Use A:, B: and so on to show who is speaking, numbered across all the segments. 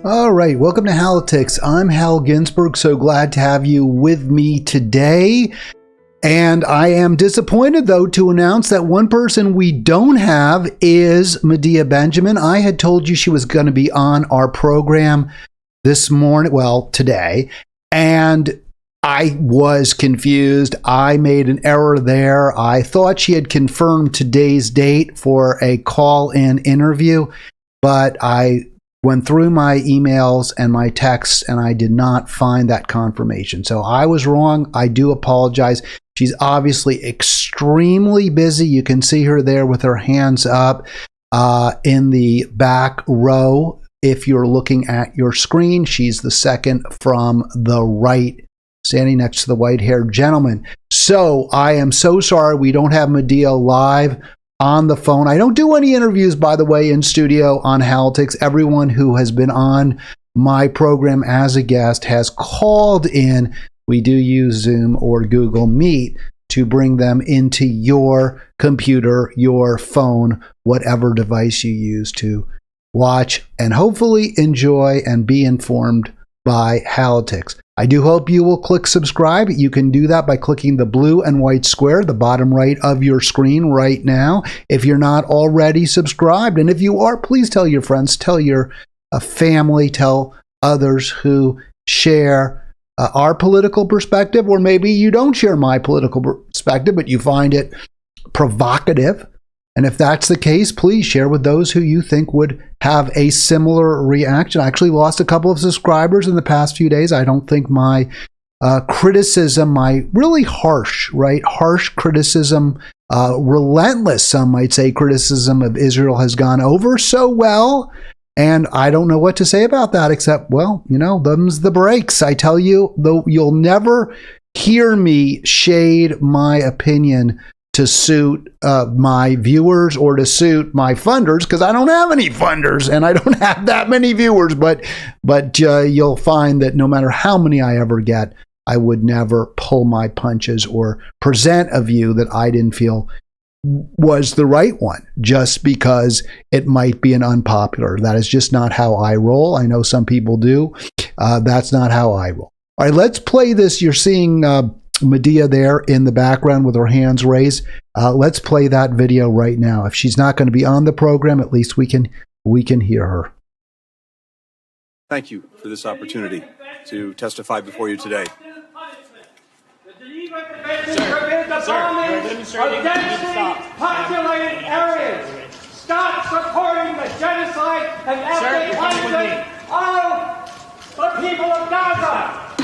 A: All right, welcome to Halitics. I'm Hal Ginsberg. So glad to have you with me today. And I am disappointed, though, to announce that one person we don't have is Medea Benjamin. I had told you she was going to be on our program this morning, well, today, and I was confused. I made an error there. I thought she had confirmed today's date for a call-in interview, but I went through my emails and my texts, and I did not find that confirmation. So I was wrong. I do apologize. She's obviously extremely busy. You can see her there with her hands up in the back row. If you're looking at your screen, she's the second from the right, standing next to the white-haired gentleman. So I am so sorry we don't have Medea live on the phone. I don't do any interviews, by the way, in studio on Halitics. Everyone who has been on my program as a guest has called in. We do use Zoom or Google Meet to bring them into your computer, your phone, whatever device you use to watch and hopefully enjoy and be informed by Halitics. I do hope you will click subscribe. You can do that by clicking the blue and white square, the bottom right of your screen right now, if you're not already subscribed. And if you are, please tell your friends, tell your family, tell others who share our political perspective, or maybe you don't share my political perspective, but you find it provocative. And if that's the case, please share with those who you think would have a similar reaction. I actually lost a couple of subscribers in the past few days. I don't think my criticism, my really harsh criticism, relentless, some might say, criticism of Israel has gone over so well. And I don't know what to say about that, except, well, you know, them's the breaks. I tell you, though, you'll never hear me shade my opinion to suit my viewers or to suit my funders, because I don't have any funders and I don't have that many viewers. But you'll find that no matter how many I ever get, I would never pull my punches or present a view that I didn't feel was the right one just because it might be an unpopular. That is just not how I roll. I know some people do. That's not how I roll. All right, let's play this. You're seeing Medea there in the background with her hands raised. Let's play that video right now. If she's not going to be on the program, at least we can hear her.
B: Thank you for this opportunity to testify before you today.
C: Populated areas. Stop supporting the genocide and ethnic cleansing of the people of Gaza.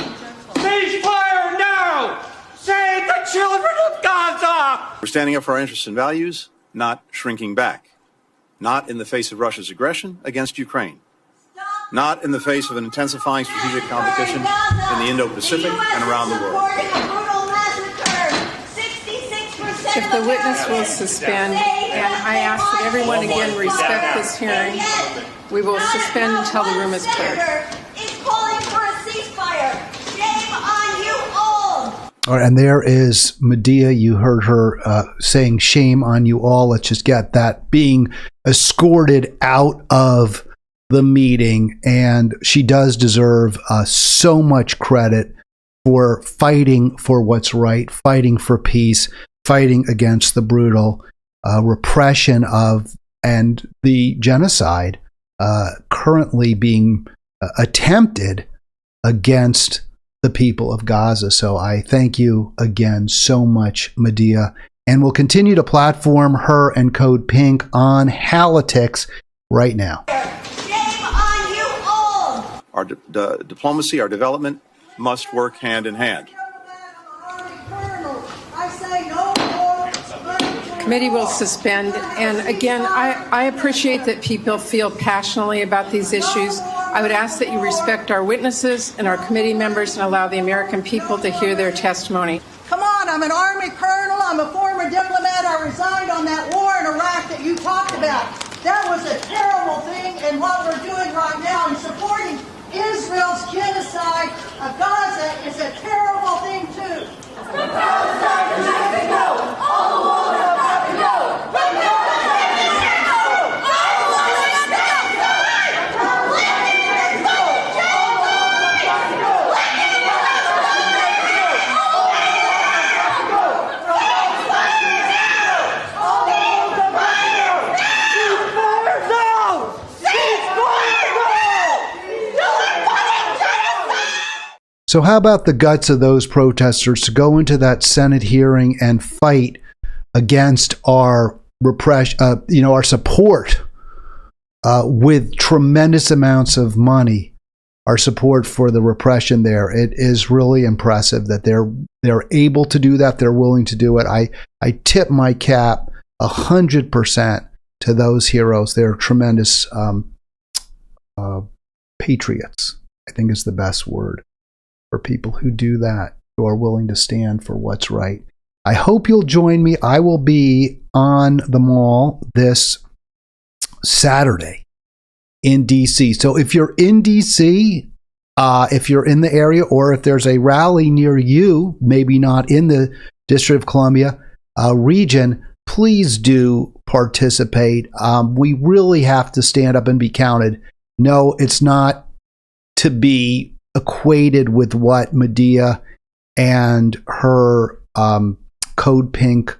C: Cease fire now. Save the children of Gaza.
B: We're standing up for our interests and values, not shrinking back. Not in the face of Russia's aggression against Ukraine. Not in the face of an intensifying strategic competition in the Indo-Pacific and around the world.
D: If the witness will suspend, and I ask that everyone again respect this hearing, we will suspend until the room is cleared.
E: Is calling for a ceasefire. Shame on you all.
A: All right, and there is Medea. You heard her saying shame on you all. Let's just get that, being escorted out of the meeting. And she does deserve so much credit for fighting for what's right, fighting for peace, fighting against the brutal repression of and the genocide currently being attempted against the people of Gaza. So I thank you again so much, Medea, and we'll continue to platform her and Code Pink on Halitics right now.
E: Shame on you all.
B: Our diplomacy, our development must work hand in hand.
D: Committee will suspend. And again, I appreciate that people feel passionately about these issues. I would ask that you respect our witnesses and our committee members and allow the American people to hear their testimony.
F: Come on, I'm an Army colonel. I'm a former diplomat. I resigned on that war in Iraq that you talked about. That was a terrible thing, and what we're doing right now in supporting Israel's genocide of Gaza is a terrible thing, too. Palestine has to go! All the walls have to go! Palestine has to go! All the walls have to go!
A: So how about the guts of those protesters to go into that Senate hearing and fight against our repression, our support with tremendous amounts of money, our support for the repression there. It is really impressive that they're able to do that. They're willing to do it. I tip my cap 100% to those heroes. They're tremendous patriots, I think is the best word for people who do that, who are willing to stand for what's right. I hope you'll join me. I will be on the Mall this Saturday in D.C. So if you're in D.C., if you're in the area, or if there's a rally near you, maybe not in the District of Columbia region, please do participate. We really have to stand up and be counted. No, it's not to be equated with what Medea and her Code Pink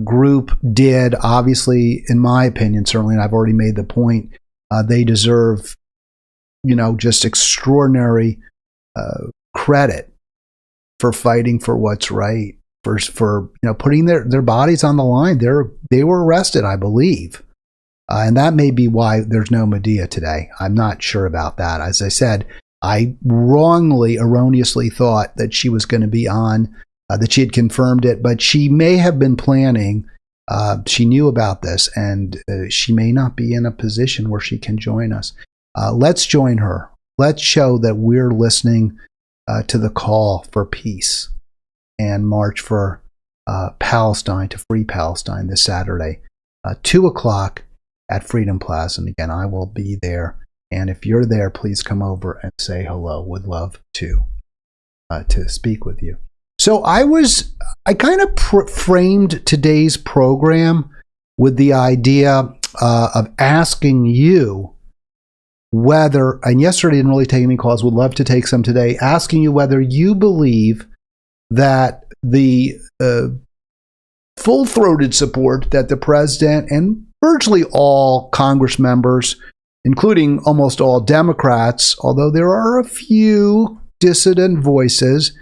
A: group did. Obviously, in my opinion, certainly, and I've already made the point, they deserve, just extraordinary credit for fighting for what's right, for putting their bodies on the line. They were arrested, I believe. And that may be why there's no Medea today. I'm not sure about that. As I said, I erroneously thought that she was going to be on, that she had confirmed it, but she may have been planning. She knew about this, and she may not be in a position where she can join us. Let's join her. Let's show that we're listening to the call for peace and march for Palestine, to free Palestine this Saturday, 2 o'clock at Freedom Plaza. And again, I will be there. And if you're there, please come over and say hello. Would love to speak with you. So I kind of framed today's program with the idea of asking you whether, and yesterday didn't really take any calls, would love to take some today, asking you whether you believe that the full-throated support that the president and virtually all Congress members, including almost all Democrats, although there are a few dissident voices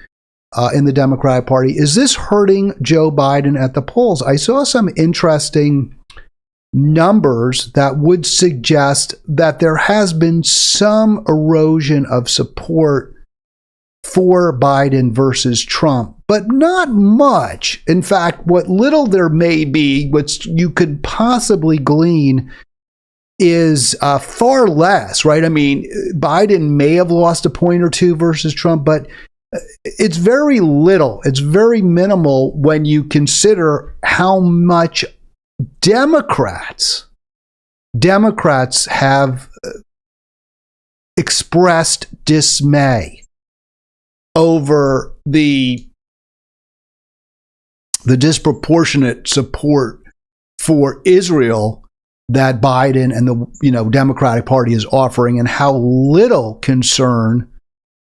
A: in the Democratic Party, is this hurting Joe Biden at the polls? I saw some interesting numbers that would suggest that there has been some erosion of support for Biden versus Trump, but not much. In fact, what little there may be, what you could possibly glean, is far less, right? I mean, Biden may have lost a point or two versus Trump, but it's very little. It's very minimal when you consider how much Democrats have expressed dismay over the disproportionate support for Israel that Biden and the Democratic Party is offering, and how little concern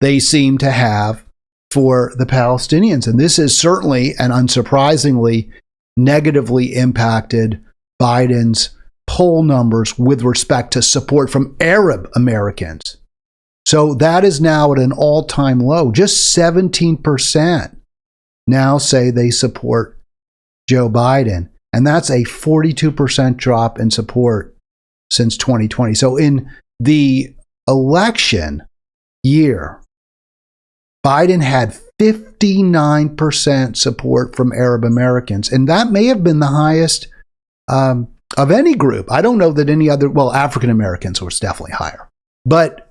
A: they seem to have for the Palestinians. And this is certainly and unsurprisingly negatively impacted Biden's poll numbers with respect to support from Arab Americans. So that is now at an all-time low. Just 17% now say they support Joe Biden. And that's a 42% drop in support since 2020. So in the election year, Biden had 59% support from Arab Americans. And that may have been the highest of any group. I don't know that any other, African Americans was definitely higher. But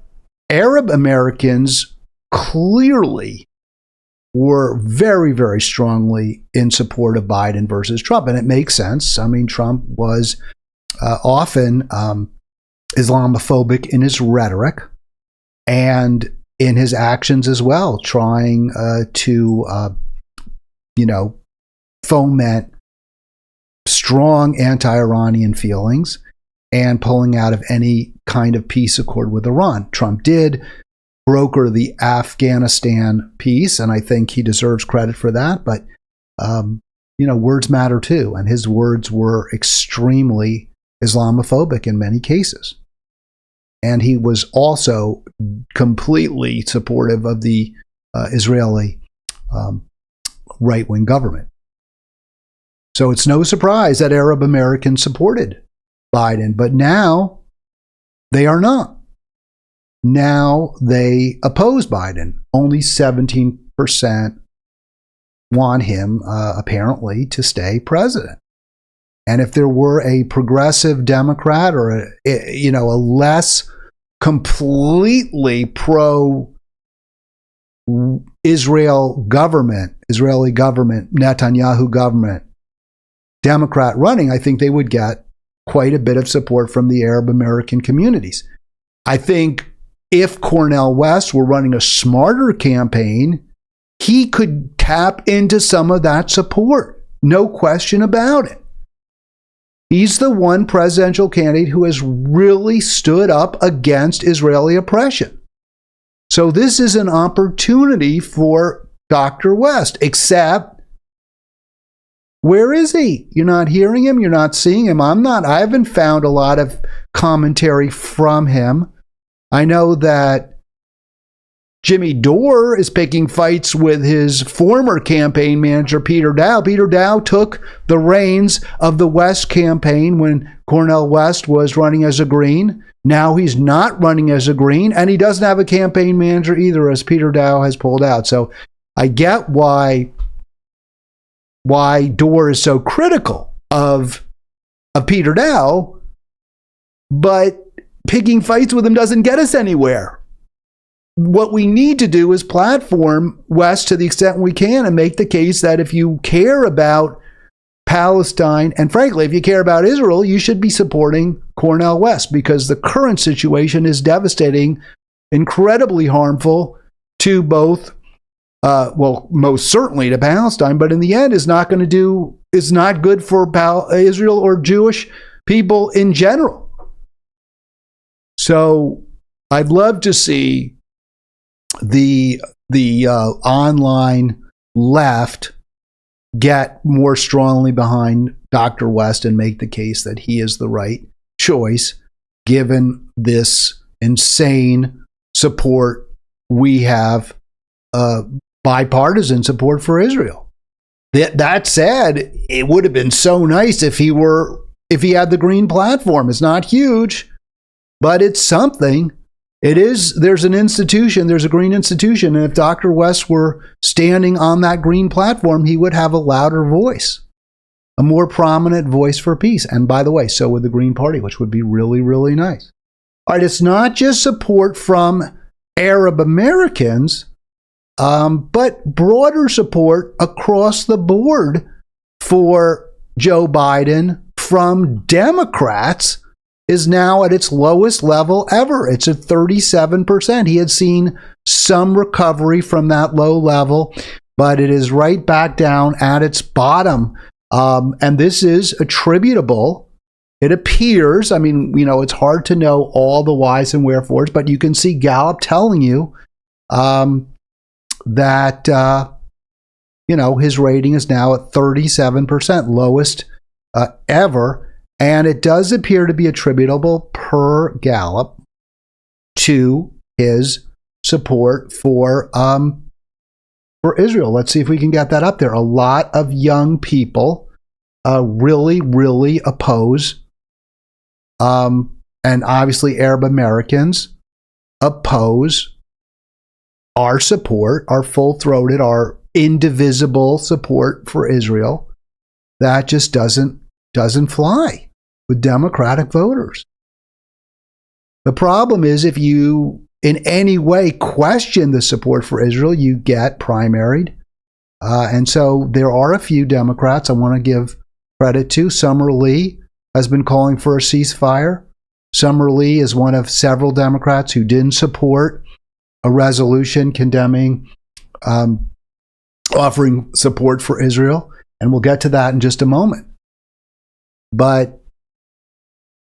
A: Arab Americans clearly were very, very strongly in support of Biden versus Trump. And it makes sense. I mean, Trump was often Islamophobic in his rhetoric and in his actions as well, trying to foment strong anti-Iranian feelings and pulling out of any kind of peace accord with Iran. Trump did broker the Afghanistan peace, and I think he deserves credit for that. But, words matter too. And his words were extremely Islamophobic in many cases. And he was also completely supportive of the Israeli right-wing government. So it's no surprise that Arab Americans supported Biden, but now they are not. Now they oppose Biden. Only 17% want him, apparently, to stay president. And if there were a progressive Democrat or a less completely pro-Israeli government, Netanyahu government, Democrat running, I think they would get quite a bit of support from the Arab American communities. I think if Cornel West were running a smarter campaign, he could tap into some of that support. No question about it. He's the one presidential candidate who has really stood up against Israeli oppression. So this is an opportunity for Dr. West, except where is he? You're not hearing him. You're not seeing him. I haven't found a lot of commentary from him. I know that Jimmy Dore is picking fights with his former campaign manager, Peter Dow. Peter Dow took the reins of the West campaign when Cornel West was running as a Green. Now he's not running as a Green, and he doesn't have a campaign manager either, as Peter Dow has pulled out. So I get why Dore is so critical of Peter Dow, but picking fights with him doesn't get us anywhere. What we need to do is platform West to the extent we can and make the case that if you care about Palestine, and frankly, if you care about Israel, you should be supporting Cornel West, because the current situation is devastating, incredibly harmful to both, most certainly to Palestine, but in the end is not good for Israel or Jewish people in general. So I'd love to see the online left get more strongly behind Dr. West and make the case that he is the right choice, given this insane support we have, bipartisan support for Israel. That said, it would have been so nice if he had the Green platform. It's not huge, but it's something. There's an institution, there's a Green institution, and if Dr. West were standing on that Green platform, he would have a louder voice, a more prominent voice for peace. And by the way, so would the Green Party, which would be really, really nice. All right, it's not just support from Arab Americans, but broader support across the board for Joe Biden from Democrats is now at its lowest level ever. It's at 37%. He had seen some recovery from that low level, but it is right back down at its bottom. And this is attributable, it appears, it's hard to know all the whys and wherefores, but you can see Gallup telling you that his rating is now at 37%, lowest ever. And it does appear to be attributable, per Gallup, to his support for Israel. Let's see if we can get that up there. A lot of young people really, really oppose, and obviously Arab Americans oppose our support, our full-throated, our indivisible support for Israel. That just doesn't fly with Democratic voters. The problem is, if you in any way question the support for Israel, you get primaried. And so there are a few Democrats I want to give credit to. Summer Lee has been calling for a ceasefire. Summer Lee is one of several Democrats who didn't support a resolution condemning, offering support for Israel. And we'll get to that in just a moment. But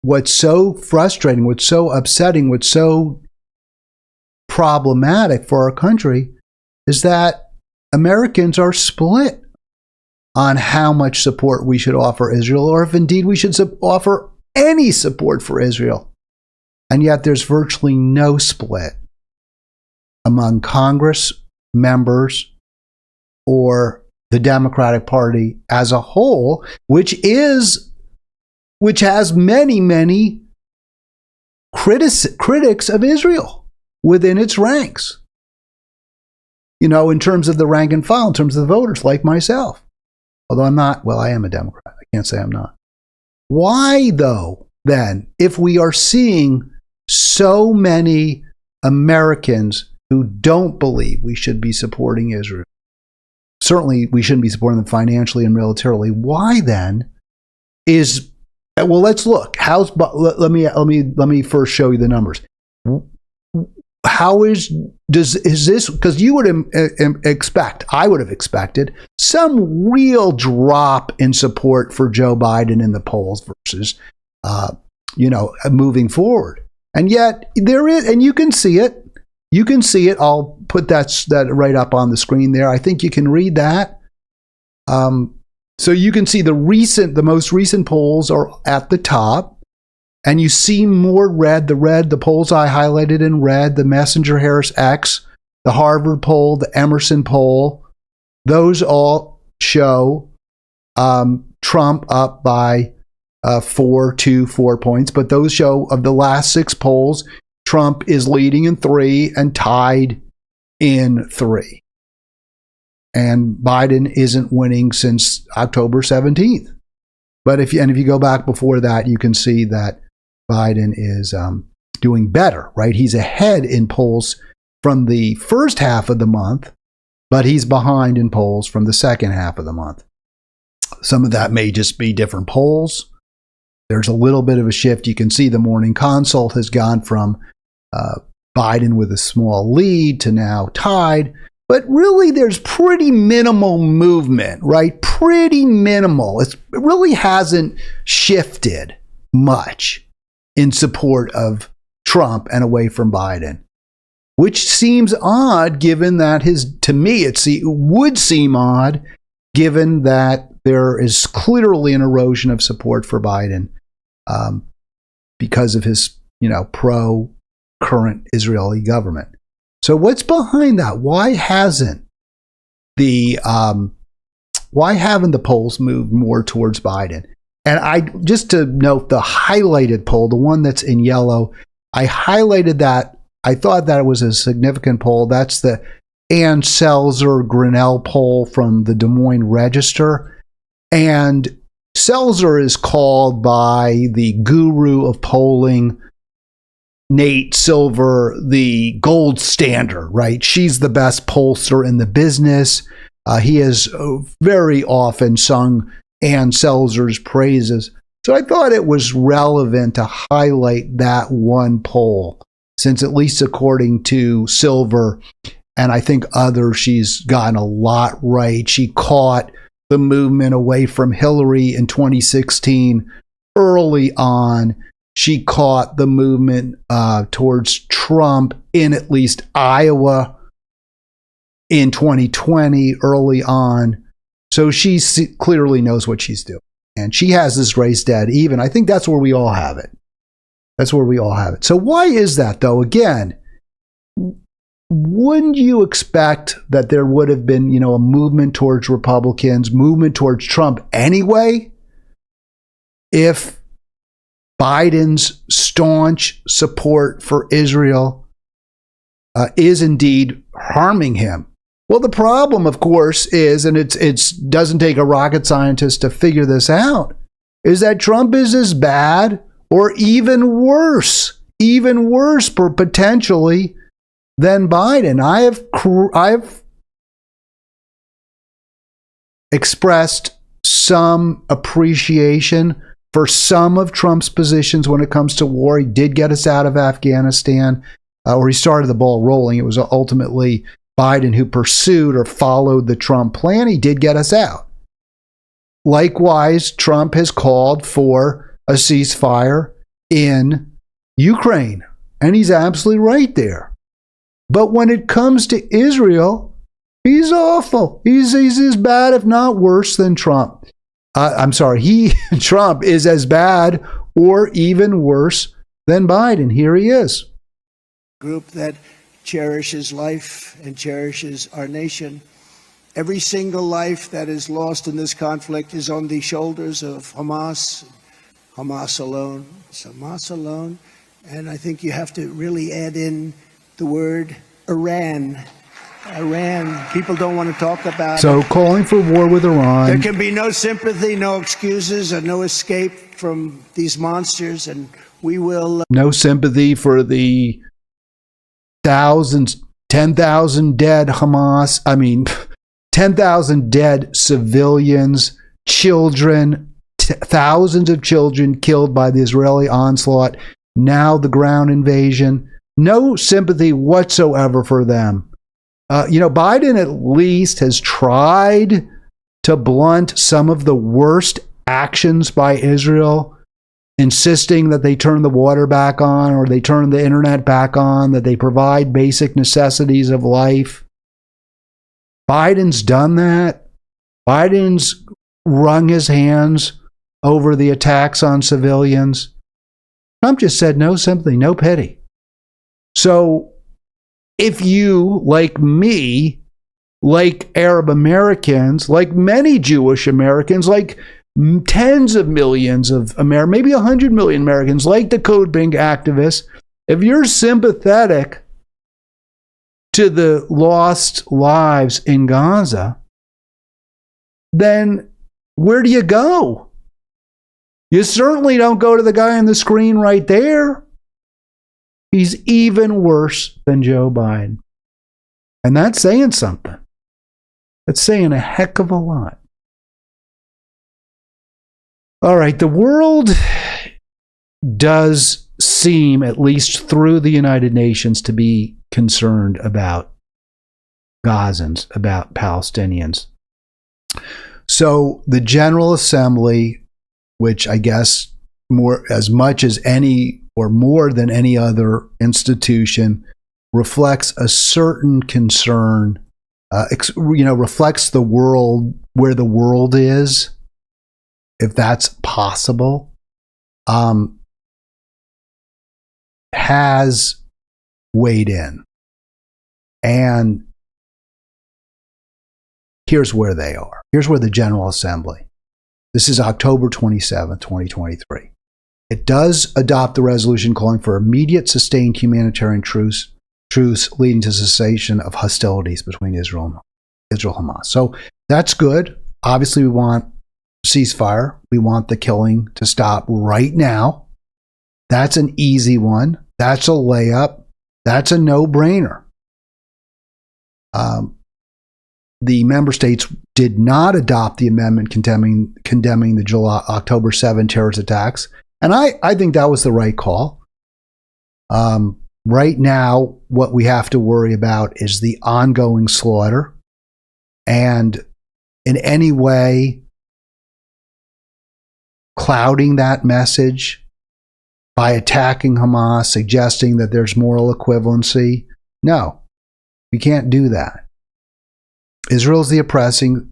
A: what's so frustrating, what's so upsetting, what's so problematic for our country is that Americans are split on how much support we should offer Israel, or if indeed we should offer any support for Israel. And yet there's virtually no split among Congress members or the Democratic Party as a whole, which has many critics of Israel within its ranks. You know, in terms of the rank and file, in terms of the voters, like myself. Although I'm not, well, I am a Democrat. I can't say I'm not. Why, though, then, if we are seeing so many Americans who don't believe we should be supporting Israel, certainly we shouldn't be supporting them financially and militarily, why then is, well, let's look. Let me first show you the numbers. How is this, because you would expect, I would have expected, some real drop in support for Joe Biden in the polls versus, moving forward. And yet there is, and you can see it. You can see it. I'll put that right up on the screen there. I think you can read that. So you can see the most recent polls are at the top. And you see more red, the polls I highlighted in red, the Messenger Harris X, the Harvard poll, the Emerson poll, those all show Trump up by 4 points. But those show, of the last 6 polls, Trump is leading in 3 and tied in 3. And Biden isn't winning since October 17th. But if you go back before that, you can see that Biden is doing better, right? He's ahead in polls from the first half of the month, but he's behind in polls from the second half of the month. Some of that may just be different polls. There's a little bit of a shift. You can see the Morning Consult has gone from Biden with a small lead to now tied. But really, there's pretty minimal movement, right? Pretty minimal. It really hasn't shifted much in support of Trump and away from Biden, which seems odd given that to me, it would seem odd given that there is clearly an erosion of support for Biden because of his, pro-current Israeli government. So what's behind that? Why haven't the polls moved more towards Biden? And just to note, the highlighted poll, the one that's in yellow, I highlighted that. I thought that it was a significant poll. That's the Ann Selzer-Grinnell poll from the Des Moines Register. And Selzer is called by the guru of polling, Nate Silver, the gold standard, right? She's the best pollster in the business. He has very often sung Ann Selzer's praises. So I thought it was relevant to highlight that one poll, since at least according to Silver, and I think others, she's gotten a lot right. She caught the movement away from Hillary in 2016 early on. She caught the movement towards Trump in at least Iowa in 2020 early on. So she clearly knows what she's doing. And she has this race dead even. I think that's where we all have it. That's where we all have it. So why is that, though? Again, wouldn't you expect that there would have been, a movement towards Republicans, movement towards Trump anyway, if Biden's staunch support for Israel is indeed harming him? Well, the problem, of course, is, and it doesn't take a rocket scientist to figure this out, is that Trump is as bad or even worse potentially than Biden. I have expressed some appreciation for some of Trump's positions when it comes to war. He did get us out of Afghanistan, or he started the ball rolling. It was ultimately Biden who pursued or followed the Trump plan. He did get us out. Likewise, Trump has called for a ceasefire in Ukraine, and he's absolutely right there. But when it comes to Israel, he's awful. He's as bad, if not worse, than Trump. Trump is as bad or even worse than Biden. Here he is.
G: Group that cherishes life and cherishes our nation. Every single life that is lost in this conflict is on the shoulders of Hamas, Hamas alone. It's Hamas alone. And I think you have to really add in the word Iran. Iran. People don't want to talk about
A: So
G: it.
A: calling for war with Iran.
G: There can be no sympathy, no excuses, and no escape from these monsters, and we will...
A: No sympathy for the thousands, 10,000 dead Hamas. 10,000 dead civilians, children, thousands of children killed by the Israeli onslaught. Now the ground invasion. No sympathy whatsoever for them. Biden at least has tried to blunt some of the worst actions by Israel, insisting that they turn the water back on or they turn the internet back on, that they provide basic necessities of life. Biden's done that. Biden's wrung his hands over the attacks on civilians. Trump just said no sympathy, no pity. So if you, like me, like Arab Americans, like many Jewish Americans, like tens of millions of Americans, maybe 100 million Americans, like the Code Pink activists, if you're sympathetic to the lost lives in Gaza, then where do you go? You certainly don't go to the guy on the screen right there. He's even worse than Joe Biden. And that's saying something. That's saying a heck of a lot. All right, the world does seem, at least through the United Nations, to be concerned about Gazans, about Palestinians. So the General Assembly, which I guess as much as any or more than any other institution, reflects a certain concern, reflects the world, where the world is, if that's possible, has weighed in. And here's where they are. Here's where the General Assembly. This is October 27, 2023. It does adopt the resolution calling for immediate sustained humanitarian truce leading to cessation of hostilities between Israel and Hamas. So that's good. Obviously, we want ceasefire. We want the killing to stop right now. That's an easy one. That's a layup. That's a no-brainer. The member states did not adopt the amendment condemning the October 7 terrorist attacks. And I think that was the right call. Right now, what we have to worry about is the ongoing slaughter. And in any way clouding that message by attacking Hamas, suggesting that there's moral equivalency, no, we can't do that. Israel is the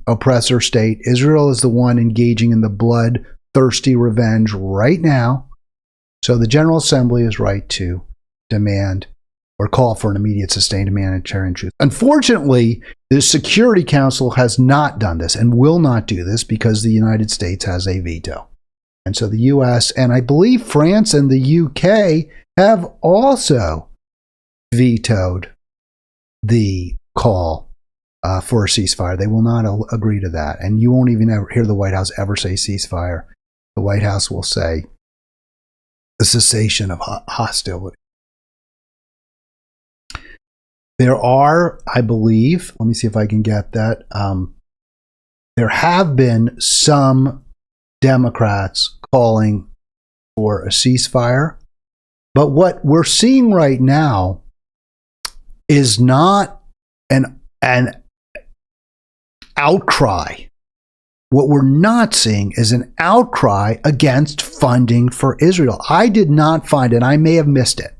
A: oppressor state. Israel is the one engaging in the bloodthirsty revenge right now. So the General Assembly is right to demand or call for an immediate sustained humanitarian truce. Unfortunately, the Security Council has not done this and will not do this because the United States has a veto. And so the US and I believe France and the UK have also vetoed the call for a ceasefire. They will not agree to that. And you won't even ever hear the White House ever say ceasefire. The White House will say the cessation of hostility. There are, I believe, let me see if I can get that. There have been some Democrats calling for a ceasefire. But what we're seeing right now is not an outcry. What we're not seeing is an outcry against funding for Israel. I did not find it. I may have missed it.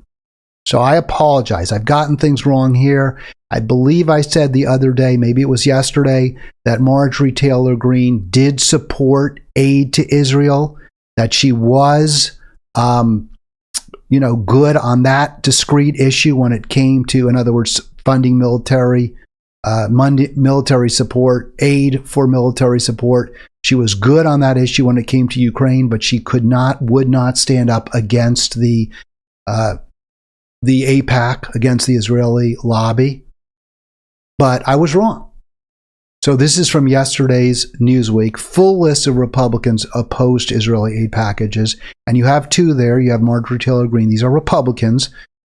A: So I apologize. I've gotten things wrong here. I believe I said the other day, maybe it was yesterday, that Marjorie Taylor Greene did support aid to Israel, that she was good on that discrete issue when it came to, in other words, funding military support, aid for military support. She was good on that issue when it came to Ukraine, but she would not stand up against the AIPAC, against the Israeli lobby. But I was wrong. So this is from yesterday's Newsweek. Full list of Republicans opposed to Israeli aid packages. And you have two there. You have Marjorie Taylor Greene. These are Republicans.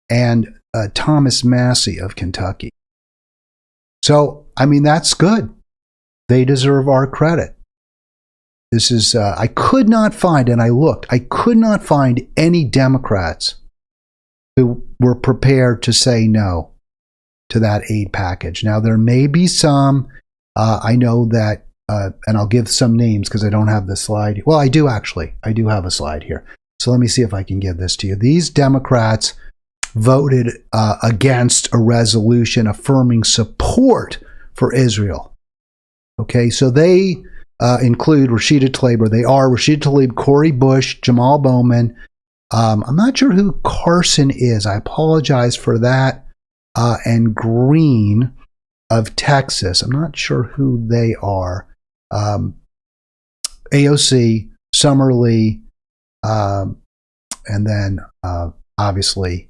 A: And Thomas Massey of Kentucky. So, that's good. They deserve our credit. This is, I could not find, and I looked, I could not find any Democrats who were prepared to say no to that aid package. Now, there may be some. I know that, and I'll give some names because I don't have the slide. Well, I do actually. I do have a slide here. So let me see if I can give this to you. These Democrats voted against a resolution affirming support for Israel. Okay, so they include Rashida Tlaib. They are Rashida Tlaib, Cori Bush, Jamal Bowman. I'm not sure who Carson is. I apologize for that. And Green of Texas. I'm not sure who they are. AOC, Summer Lee, and then obviously,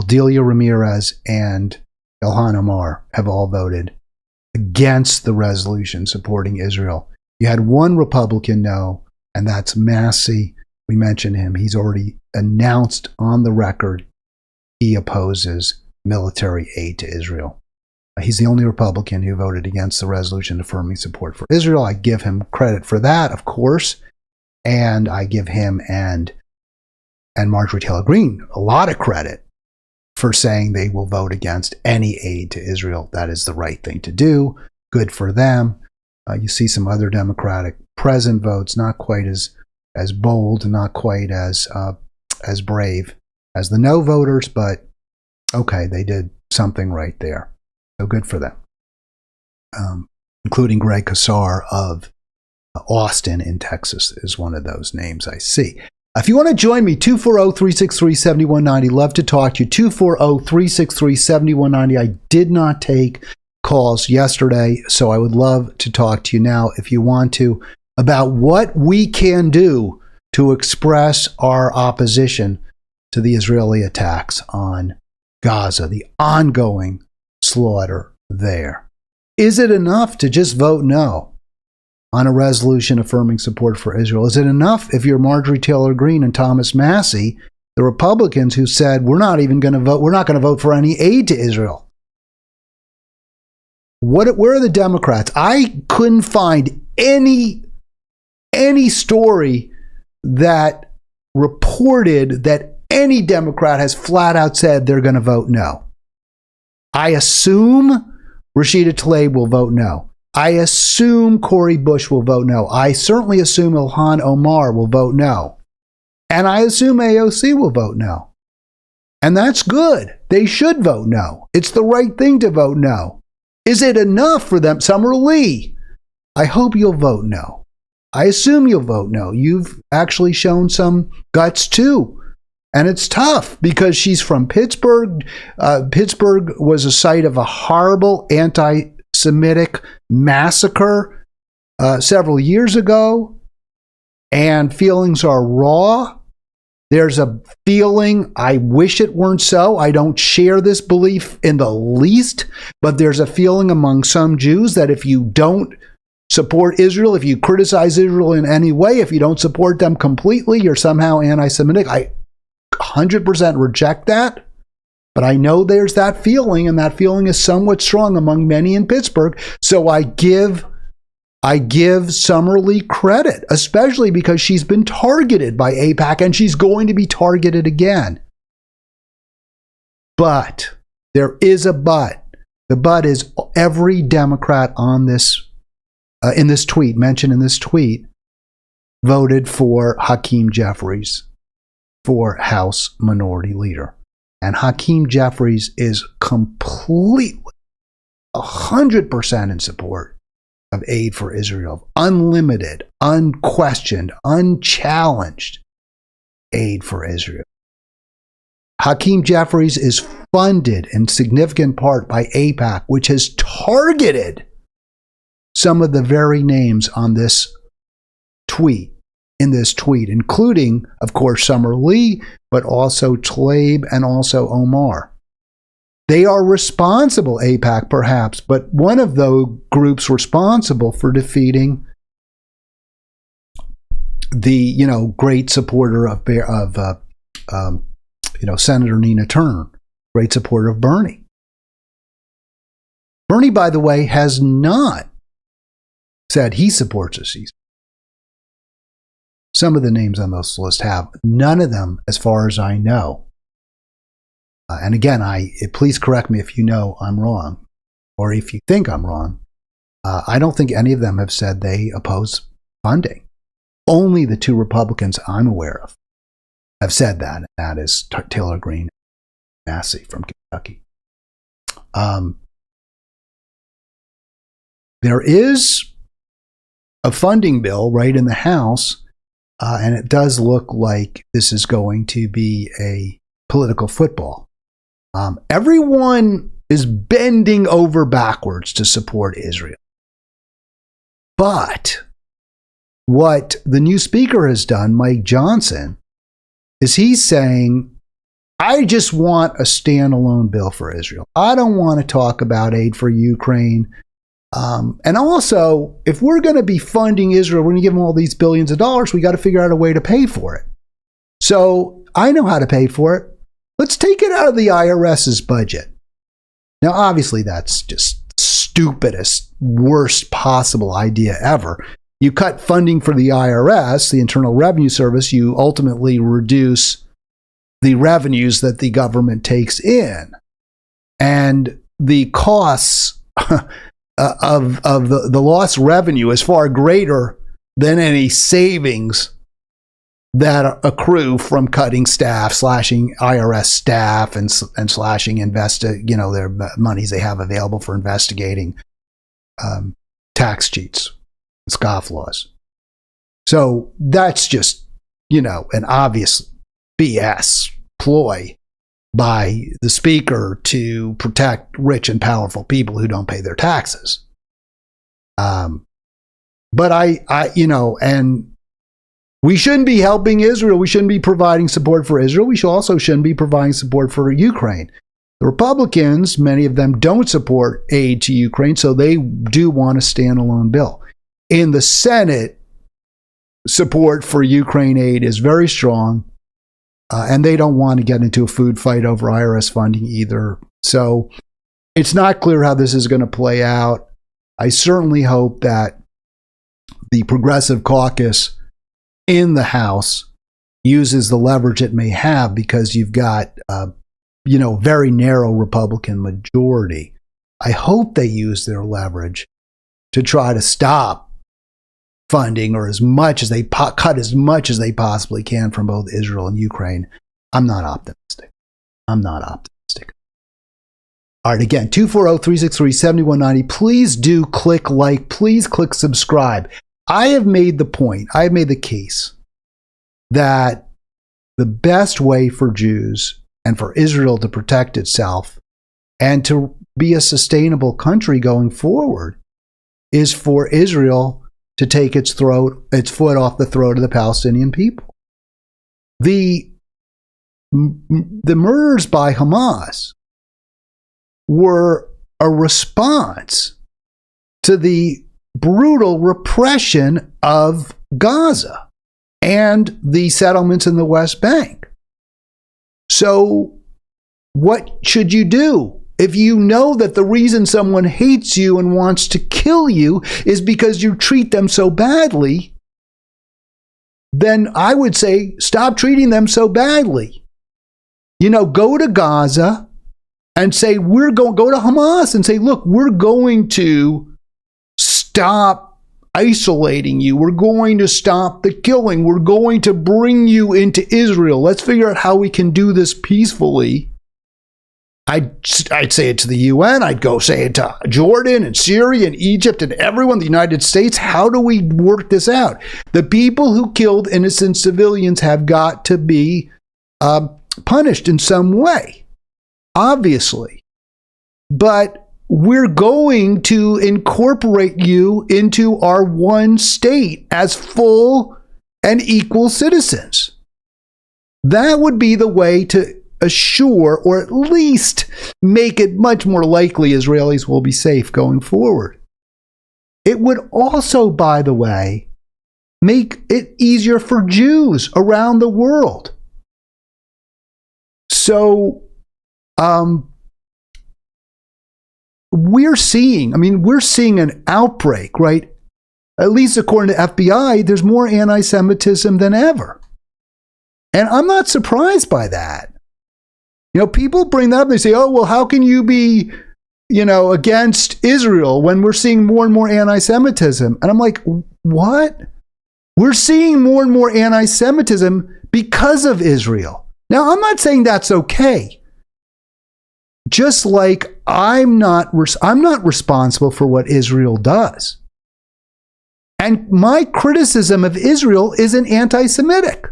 A: Delia Ramirez and Ilhan Omar have all voted against the resolution supporting Israel. You had one Republican no, and that's Massey. We mentioned him. He's already announced on the record he opposes military aid to Israel. He's the only Republican who voted against the resolution affirming support for Israel. I give him credit for that, of course, and I give him and Marjorie Taylor Greene a lot of credit for saying they will vote against any aid to Israel. That is the right thing to do. Good for them. You see some other Democratic present votes, not quite as bold, not quite as brave as the no voters, but okay, they did something right there. So good for them. Including Greg Casar of Austin in Texas is one of those names I see. If you want to join me, 240-363-7190. Love to talk to you. 240-363-7190. I did not take calls yesterday, so I would love to talk to you now if you want to about what we can do to express our opposition to the Israeli attacks on Gaza, the ongoing slaughter there. Is it enough to just vote no on a resolution affirming support for Israel? Is it enough if you're Marjorie Taylor Greene and Thomas Massey, the Republicans who said we're not going to vote for any aid to Israel? Where are the Democrats? I couldn't find any story that reported that any Democrat has flat out said they're going to vote no. I assume Rashida Tlaib will vote no. I assume Cori Bush will vote no. I certainly assume Ilhan Omar will vote no. And I assume AOC will vote no. And that's good. They should vote no. It's the right thing to vote no. Is it enough for them? Summer Lee, I hope you'll vote no. I assume you'll vote no. You've actually shown some guts too. And it's tough because she's from Pittsburgh. Pittsburgh was a site of a horrible anti-Semitic massacre several years ago. And feelings are raw. There's a feeling, I wish it weren't so. I don't share this belief in the least. But there's a feeling among some Jews that if you don't support Israel, if you criticize Israel in any way, if you don't support them completely, you're somehow anti-Semitic. I 100% reject that, but I know there's that feeling, and that feeling is somewhat strong among many in Pittsburgh. So I give Summer Lee credit, especially because she's been targeted by AIPAC, and she's going to be targeted again. But there is a but. The but is every Democrat on this in this tweet, mentioned in this tweet, voted for Hakeem Jeffries for House Minority Leader. And Hakeem Jeffries is completely 100% in support of aid for Israel. Unlimited, unquestioned, unchallenged aid for Israel. Hakeem Jeffries is funded in significant part by AIPAC, which has targeted some of the very names on this tweet, including, of course, Summer Lee, but also Tlaib and also Omar. They are responsible, AIPAC perhaps, but one of those groups responsible for defeating the, great supporter of Senator Nina Turner, great supporter of Bernie. Bernie, by the way, has not said he supports a ceasefire. Some of the names on this list have. None of them, as far as I know. And again, please correct me if you know I'm wrong, or if you think I'm wrong. I don't think any of them have said they oppose funding. Only the two Republicans I'm aware of have said that, and that is Taylor Greene and Massey from Kentucky. There is a funding bill right in the House, and it does look like this is going to be a political football. Everyone is bending over backwards to support Israel. But what the new speaker has done, Mike Johnson, is he's saying, I just want a standalone bill for Israel. I don't want to talk about aid for Ukraine. And also, if we're going to be funding Israel, we're going to give them all these billions of dollars, we got to figure out a way to pay for it. So I know how to pay for it. Let's take it out of the IRS's budget. Now, obviously, that's just stupidest, worst possible idea ever. You cut funding for the IRS, the Internal Revenue Service, you ultimately reduce the revenues that the government takes in. And the costs of the lost revenue is far greater than any savings that accrue from cutting staff, slashing IRS staff, and slashing their monies they have available for investigating tax cheats, scofflaws. So that's just, an obvious BS ploy by the speaker to protect rich and powerful people who don't pay their taxes. But and we shouldn't be helping Israel. We shouldn't be providing support for Israel. We also shouldn't be providing support for Ukraine. The Republicans, many of them, don't support aid to Ukraine, so they do want a standalone bill. In the Senate, support for Ukraine aid is very strong, and they don't want to get into a food fight over IRS funding either. So it's not clear how this is going to play out. I certainly hope that the Progressive Caucus in the House uses the leverage it may have, because you've got very narrow Republican majority. I hope they use their leverage to try to stop funding, or as much as they cut as much as they possibly can from both Israel and Ukraine. I'm not optimistic. All right, again, 240-363-7190. Please do click like. Please click subscribe. I have made the case that the best way for Jews and for Israel to protect itself and to be a sustainable country going forward is for Israel to take its foot off the throat of the Palestinian people. The murders by Hamas were a response to the brutal repression of Gaza and the settlements in the West Bank. So what should you do? If you know that the reason someone hates you and wants to kill you is because you treat them so badly, then I would say stop treating them so badly. Go to Gaza and say, go to Hamas and say, look, we're going to stop isolating you. We're going to stop the killing. We're going to bring you into Israel. Let's figure out how we can do this peacefully. I'd say it to the UN. I'd go say it to Jordan and Syria and Egypt and everyone, the United States. How do we work this out? The people who killed innocent civilians have got to be punished in some way, obviously. But we're going to incorporate you into our one state as full and equal citizens. That would be the way to assure, or at least make it much more likely Israelis will be safe going forward. It would also, by the way, make it easier for Jews around the world. So, we're seeing an outbreak, right? At least according to FBI, there's more anti-Semitism than ever. And I'm not surprised by that. You know, people bring that up and they say, oh, well, how can you be, against Israel when we're seeing more and more anti-Semitism? And I'm like, what? We're seeing more and more anti-Semitism because of Israel. Now, I'm not saying that's okay. Just like I'm not responsible for what Israel does. And my criticism of Israel isn't anti-Semitic.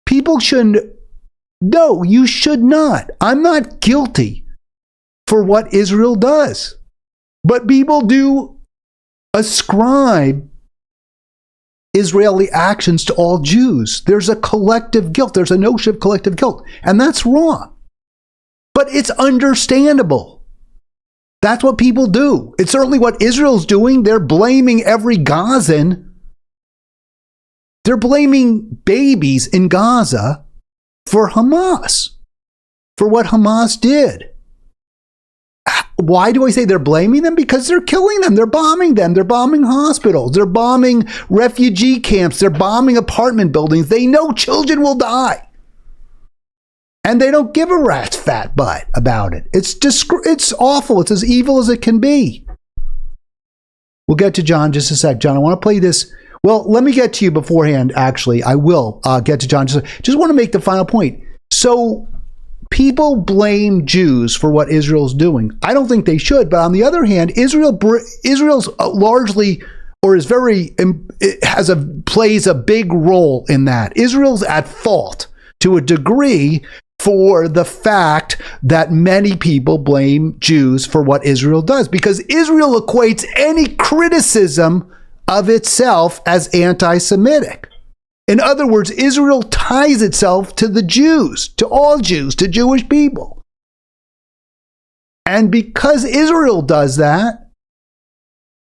A: People shouldn't. No, you should not. I'm not guilty for what Israel does. But people do ascribe Israeli actions to all Jews. There's a collective guilt. There's a notion of collective guilt. And that's wrong. But it's understandable. That's what people do. It's certainly what Israel's doing. They're blaming every Gazan. They're blaming babies in Gaza for Hamas, for what Hamas did. Why do I say they're blaming them? Because they're killing them. They're bombing them. They're bombing hospitals. They're bombing refugee camps. They're bombing apartment buildings. They know children will die. And they don't give a rat's fat butt about it. It's awful. It's as evil as it can be. We'll get to John in just a sec. John, I want to play this. Well, let me get to you beforehand, actually. I will get to John. Just want to make the final point. So people blame Jews for what Israel's doing. I don't think they should. But on the other hand, Israel's largely, or is plays a big role in that. Israel's at fault to a degree for the fact that many people blame Jews for what Israel does, because Israel equates any criticism of itself as anti-Semitic. In other words, Israel ties itself to the Jews, to all Jews, to Jewish people. And because Israel does that,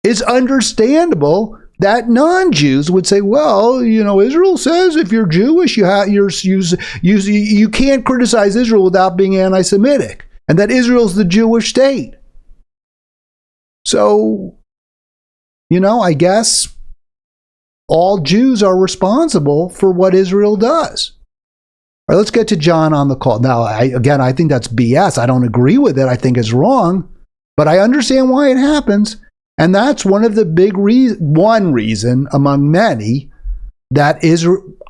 A: it's understandable that non-Jews would say, well, Israel says if you're Jewish, you can't criticize Israel without being anti-Semitic, and that Israel's the Jewish state. So, I guess all Jews are responsible for what Israel does. All right, let's get to John on the call. Now, I think that's BS. I don't agree with it. I think it's wrong, but I understand why it happens. And that's one of the big one reason among many that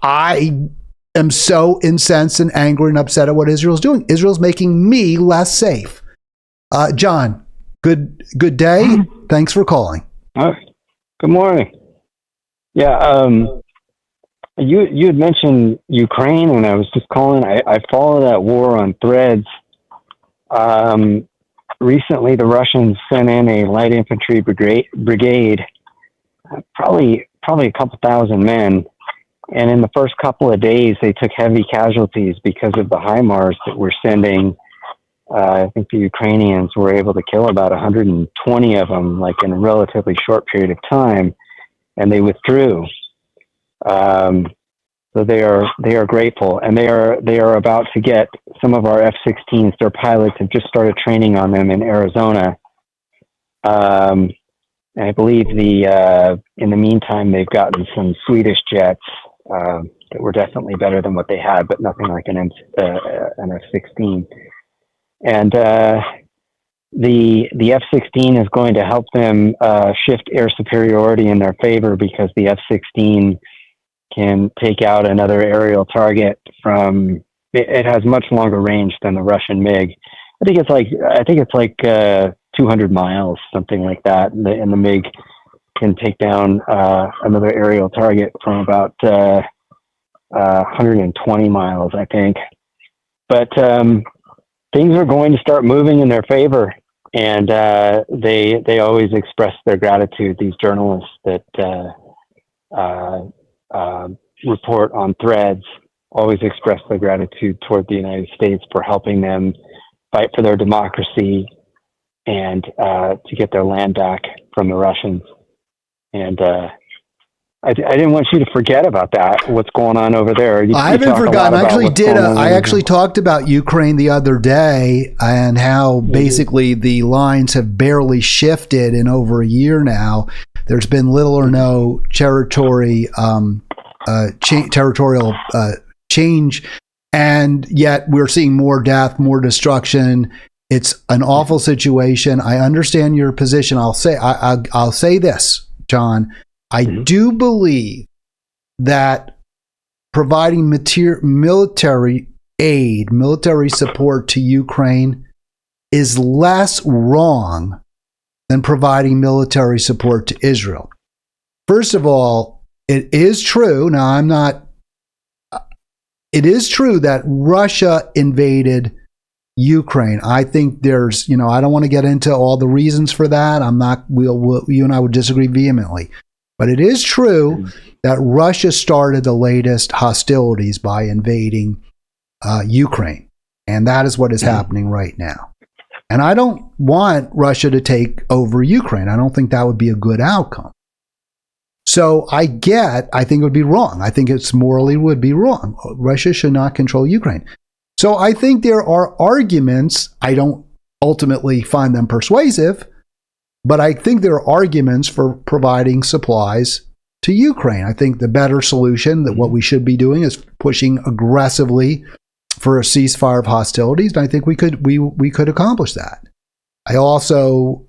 A: I am so incensed and angry and upset at what Israel's doing. Israel's making me less safe. John, good day. Thanks for calling.
H: Good morning. Yeah, you had mentioned Ukraine, and I was just calling. I follow that war on Threads. Recently, the Russians sent in a light infantry brigade, probably a couple thousand men. And in the first couple of days, they took heavy casualties because of the HIMARS that we're sending. I think the Ukrainians were able to kill about 120 of them, like in a relatively short period of time, and they withdrew. So they are grateful, and they are about to get some of our F-16s. Their pilots have just started training on them in Arizona. And I believe in the meantime they've gotten some Swedish jets that were definitely better than what they had, but nothing like an F-16. And the F-16 is going to help them shift air superiority in their favor, because the F-16 can take out another aerial target from. It has much longer range than the Russian MiG. I think it's like 200 miles, something like that. And the MiG can take down another aerial target from about 120 miles, I think. But things are going to start moving in their favor, and they always express their gratitude. These journalists that report on Threads always express their gratitude toward the United States for helping them fight for their democracy and to get their land back from the Russians. And I didn't want you to forget about that. What's going on over there?
A: I haven't forgotten. I actually talked about Ukraine the other day and how basically the lines have barely shifted in over a year now. There's been little or no territorial change, and yet we're seeing more death, more destruction. It's an awful situation. I understand your position. I'll say this, John. I do believe that providing military aid, military support to Ukraine is less wrong than providing military support to Israel. First of all, it is true. Now, it is true that Russia invaded Ukraine. I think there's, I don't want to get into all the reasons for that. You and I would disagree vehemently. But it is true that Russia started the latest hostilities by invading Ukraine. And that is what is happening right now. And I don't want Russia to take over Ukraine. I don't think that would be a good outcome. So I think it would be wrong. I think it's morally would be wrong. Russia should not control Ukraine. So I think there are arguments. I don't ultimately find them persuasive, but I think there are arguments for providing supplies to Ukraine. I think the better solution, that what we should be doing, is pushing aggressively for a ceasefire of hostilities. And I think we could accomplish that. I also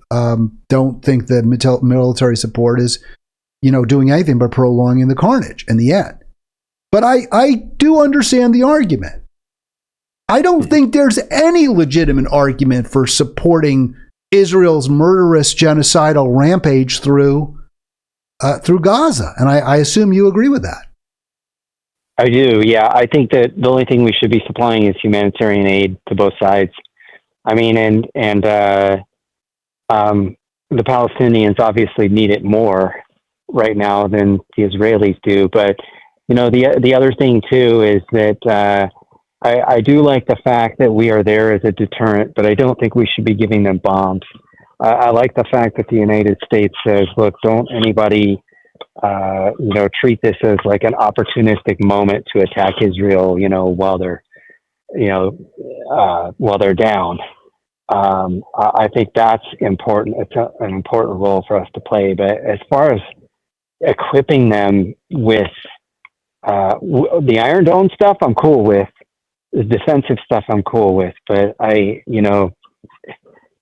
A: don't think that military support is, doing anything but prolonging the carnage in the end. But I do understand the argument. I don't think there's any legitimate argument for supporting Israel's murderous genocidal rampage through Gaza. And I assume you agree with that.
H: I do, yeah. I think that the only thing we should be supplying is humanitarian aid to both sides. I mean, and the Palestinians obviously need it more right now than the Israelis do. But, the other thing, too, is that I do like the fact that we are there as a deterrent, but I don't think we should be giving them bombs. I like the fact that the United States says, look, don't anybody, treat this as like an opportunistic moment to attack Israel, while they're down. I think that's important. It's an important role for us to play. But as far as equipping them with the Iron Dome stuff, I'm cool with. The defensive stuff I'm cool with, but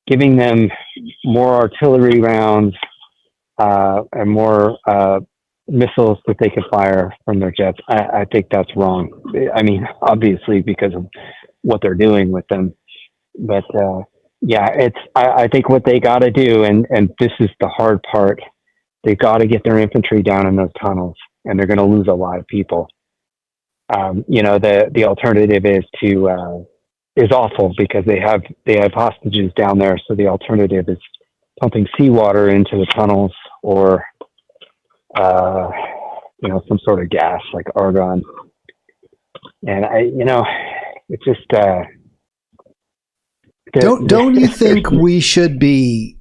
H: giving them more artillery rounds and more missiles that they can fire from their jets, I think that's wrong. I mean, obviously because of what they're doing with them, but I think what they got to do, and this is the hard part, they got to get their infantry down in those tunnels, and they're going to lose a lot of people. The alternative is awful because they have hostages down there. So the alternative is pumping seawater into the tunnels or, some sort of gas like argon. And it's just,
A: don't you think we should be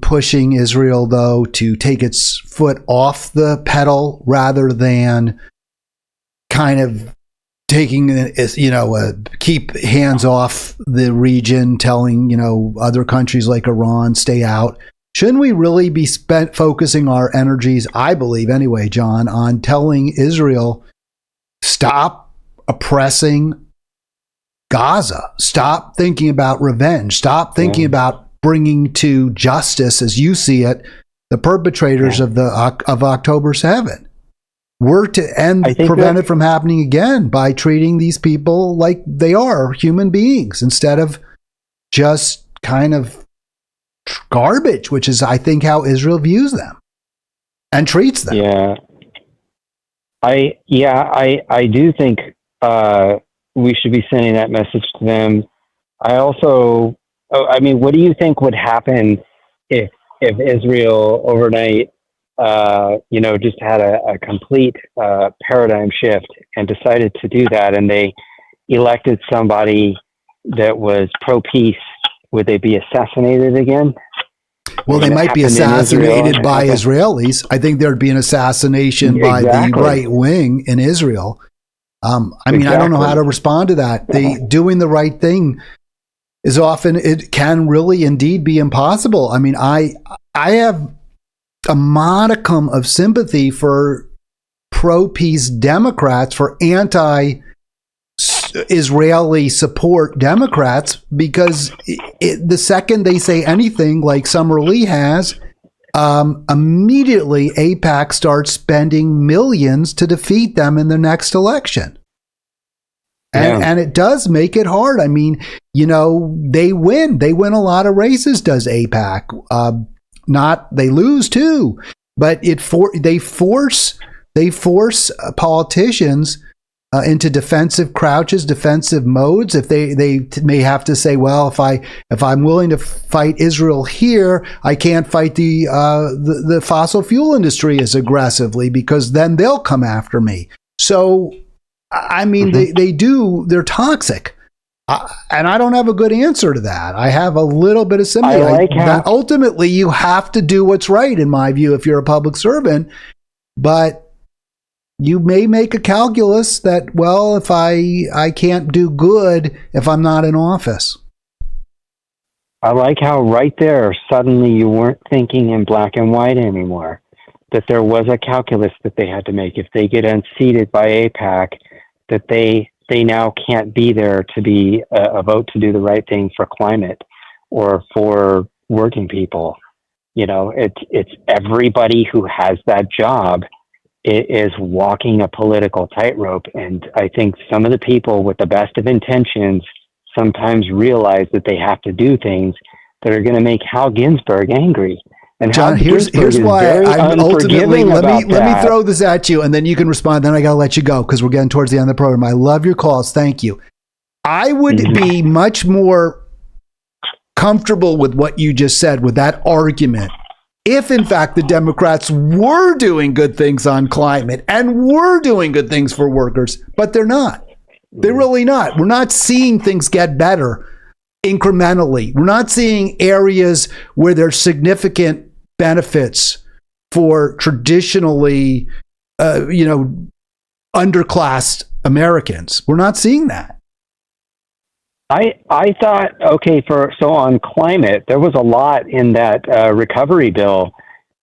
A: pushing Israel though to take its foot off the pedal rather than kind of taking, keep hands off the region, telling, other countries like Iran, stay out? Shouldn't we really be focusing our energies, I believe anyway, John, on telling Israel, stop oppressing Gaza, stop thinking about revenge, stop thinking about bringing to justice, as you see it, the perpetrators of October 7th? We're to prevent it from happening again by treating these people like they are human beings instead of just kind of garbage, which is, I think, how Israel views them and treats them.
H: Yeah. I do think we should be sending that message to them. I also, I mean, what do you think would happen if Israel overnight, just had a complete paradigm shift and decided to do that, and they elected somebody that was pro-peace? Would they be assassinated again?
A: Well, they might be assassinated by Israelis. I think there'd be an assassination by the right wing in Israel. I mean, I don't know how to respond to that. Doing the right thing is often, it can really indeed be impossible. I mean, I have a modicum of sympathy for pro-peace Democrats, for anti-Israeli support Democrats, because the second they say anything like Summer Lee has, immediately AIPAC starts spending millions to defeat them in the next election. And it does make it hard. I mean, they win. They win a lot of races, does AIPAC. They lose too. But they force politicians into defensive crouches, defensive modes. If they may have to say, well, if I'm willing to fight Israel here, I can't fight the fossil fuel industry as aggressively, because then they'll come after me. So, I mean, they're toxic. And I don't have a good answer to that. I have a little bit of sympathy. Ultimately, you have to do what's right, in my view, if you're a public servant. But you may make a calculus that, well, if I can't do good if I'm not in office.
H: I like how right there, suddenly you weren't thinking in black and white anymore, that there was a calculus that they had to make. If they get unseated by AIPAC, that they now can't be there to be a vote to do the right thing for climate or for working people. It's everybody who has that job is walking a political tightrope. And I think some of the people with the best of intentions sometimes realize that they have to do things that are going to make Hal Ginsburg angry. And
A: John, here's why I'm ultimately, let me throw this at you, and then you can respond. Then I got to let you go because we're getting towards the end of the program. I love your calls. Thank you. I would be much more comfortable with what you just said, with that argument, if in fact the Democrats were doing good things on climate and were doing good things for workers, but they're not. They're really not. We're not seeing things get better incrementally. We're not seeing areas where there's significant benefits for traditionally, underclassed Americans. We're not seeing that.
H: I thought, so on climate, there was a lot in that recovery bill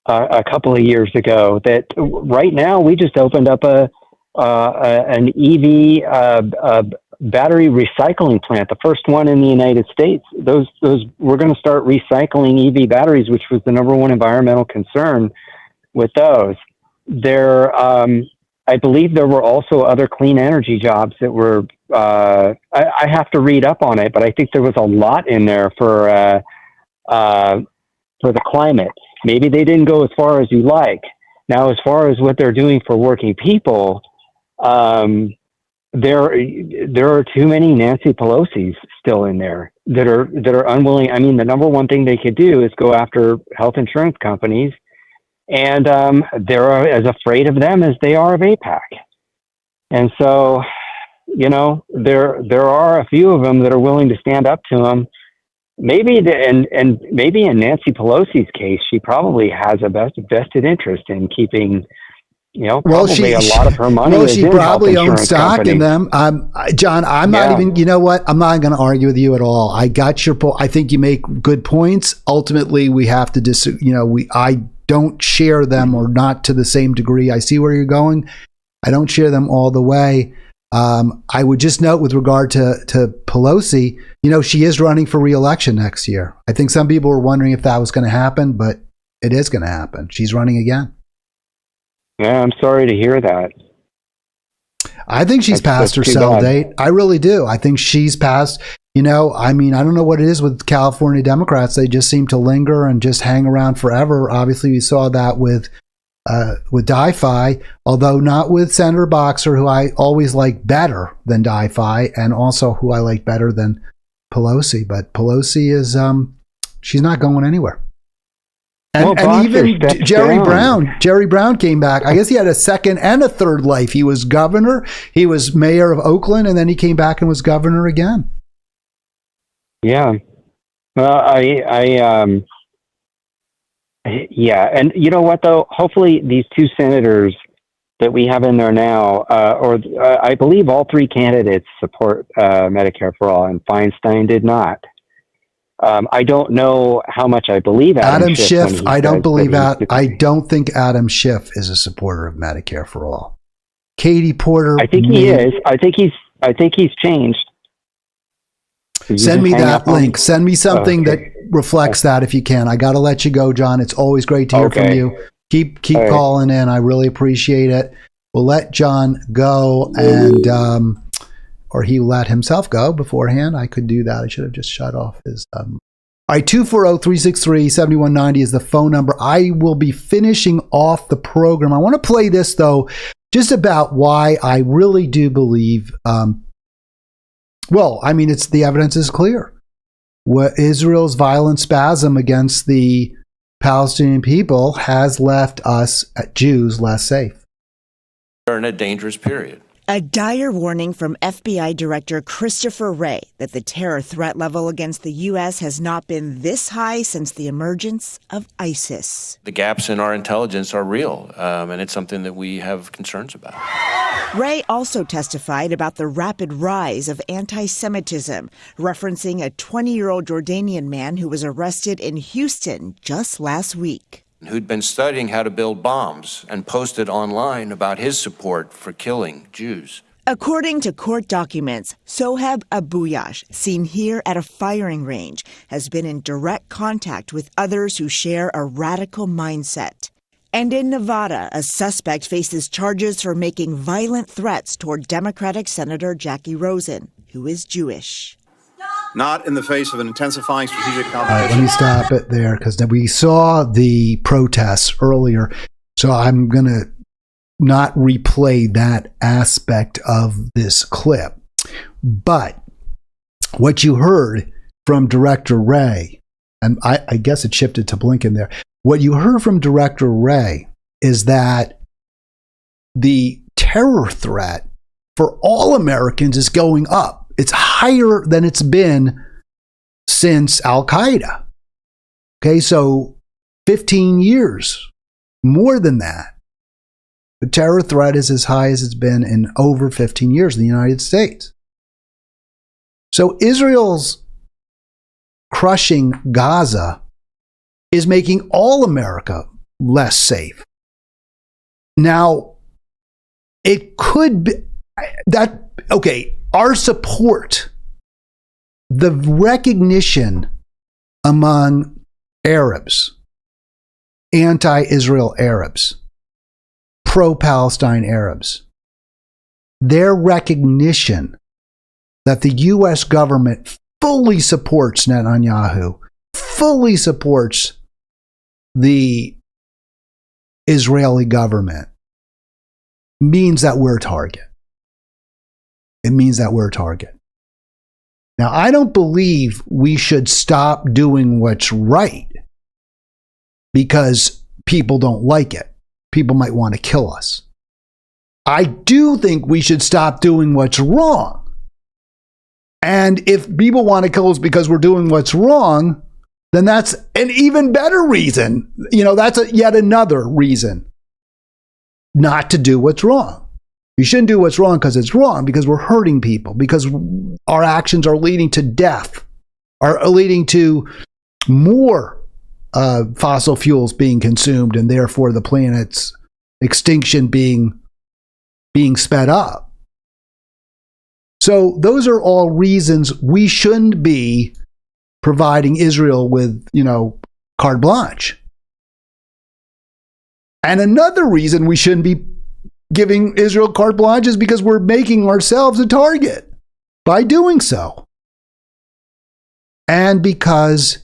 H: a couple of years ago that right now we just opened up an EV battery recycling plant, the first one in the United States. Those we're going to start recycling EV batteries, which was the number one environmental concern with those. I believe there were also other clean energy jobs that were, I have to read up on it, but I think there was a lot in there for the climate. Maybe they didn't go as far as you like. Now, as far as what they're doing for working people, there are too many Nancy Pelosi's still in there that are unwilling. I mean, the number one thing they could do is go after health insurance companies, and they're as afraid of them as they are of AIPAC. And so, there are a few of them that are willing to stand up to them. Maybe maybe in Nancy Pelosi's case, she probably has a vested interest in keeping, probably a lot of her money. Well,
A: she probably owns stock in them. John, I'm not even, you know what? I'm not going to argue with you at all. I got your point. I think you make good points. Ultimately, we have to I don't share them, or not to the same degree. I see where you're going. I don't share them all the way. I would just note with regard to Pelosi, she is running for re-election next year. I think some people were wondering if that was going to happen, but it is going to happen. She's running again.
H: Yeah, I'm sorry to hear that.
A: I think she's past her sell date. I really do. I think she's past, I don't know what it is with California Democrats. They just seem to linger and just hang around forever. Obviously, we saw that with with Di-Fi, although not with Senator Boxer, who I always like better than Di-Fi, and also who I like better than Pelosi. But Pelosi is, she's not going anywhere. And even Jerry Brown came back. I guess he had a second and a third life. He was governor, he was mayor of Oakland, and then he came back and was governor again.
H: Yeah. Well, yeah. And you know what, though? Hopefully these two senators that we have in there now, I believe all three candidates support Medicare for all, and Feinstein did not. I don't know how much I believe Adam Schiff.
A: I don't believe that. I don't think Adam Schiff is a supporter of Medicare for all. Katie Porter.
H: I think he is. I think he's changed.
A: Send me that link. Send me something that reflects that if you can. I got to let you go, John. It's always great to hear from you. Keep calling in. I really appreciate it. We'll let John go, and or he let himself go beforehand. I could do that. I should have just shut off his. All right, 240-363-7190 is the phone number. I will be finishing off the program. I want to play this, though, just about why I really do believe. Well, I mean, the evidence is clear. What Israel's violent spasm against the Palestinian people has left us Jews less safe.
I: We're in a dangerous period.
J: A dire warning from FBI Director Christopher Wray that the terror threat level against the U.S. has not been this high since the emergence of ISIS.
I: The gaps in our intelligence are real, and it's something that we have concerns about.
J: Wray also testified about the rapid rise of anti-Semitism, referencing a 20-year-old Jordanian man who was arrested in Houston just last week.
I: Who'd been studying how to build bombs and posted online about his support for killing Jews.
J: According to court documents, Soheb Abouyash, seen here at a firing range, has been in direct contact with others who share a radical mindset. And in Nevada, a suspect faces charges for making violent threats toward Democratic Senator Jackie Rosen, who is Jewish.
B: Not in the face of an intensifying strategic competition.
A: All right, let me stop it there because we saw the protests earlier. So I'm going to not replay that aspect of this clip. But what you heard from Director Wray, and I guess it shifted to Blinken there. What you heard from Director Wray is that the terror threat for all Americans is going up. It's higher than it's been since Al-Qaeda. Okay, so 15 years, more than that. The terror threat is as high as it's been in over 15 years in the United States. So Israel's crushing Gaza is making all America less safe. Now, it could be that, okay, our support, the recognition among Arabs, anti-Israel Arabs, pro-Palestine Arabs, their recognition that the U.S. government fully supports Netanyahu, fully supports the Israeli government, means that we're a target. It means that we're a target. Now, I don't believe we should stop doing what's right because people don't like it. People might want to kill us. I do think we should stop doing what's wrong. And if people want to kill us because we're doing what's wrong, then that's an even better reason. That's yet another reason not to do what's wrong. You shouldn't do what's wrong because it's wrong, because we're hurting people, because our actions are leading to death, are leading to more fossil fuels being consumed, and therefore the planet's extinction being sped up. So those are all reasons we shouldn't be providing Israel with, carte blanche. And another reason we shouldn't be giving Israel carte blanche is because we're making ourselves a target by doing so. And because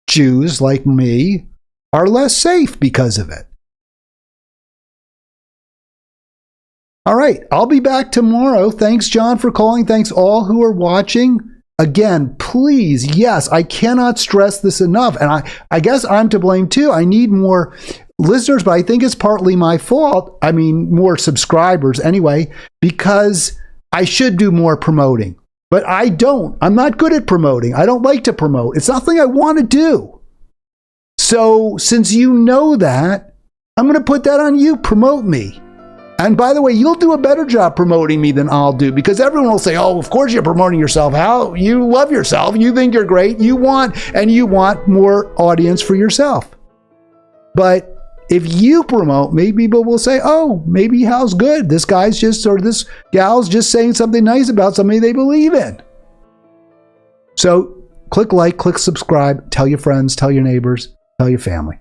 A: Jews like me are less safe because of it. All right, I'll be back tomorrow. Thanks, John, for calling. Thanks all who are watching. Again, please, yes, I cannot stress this enough. And I guess I'm to blame too. I need more listeners, but I think it's partly my fault. I mean, more subscribers anyway, because I should do more promoting. But I don't. I'm not good at promoting. I don't like to promote. It's nothing I want to do. So since you know that, I'm going to put that on you. Promote me. And by the way, you'll do a better job promoting me than I'll do, because everyone will say, oh, of course you're promoting yourself. How? You love yourself. You think you're great. You want more audience for yourself. But if you promote me, people will say, oh, maybe Hal's good. This guy's just, or this gal's just saying something nice about somebody they believe in. So click like, click subscribe, tell your friends, tell your neighbors, tell your family.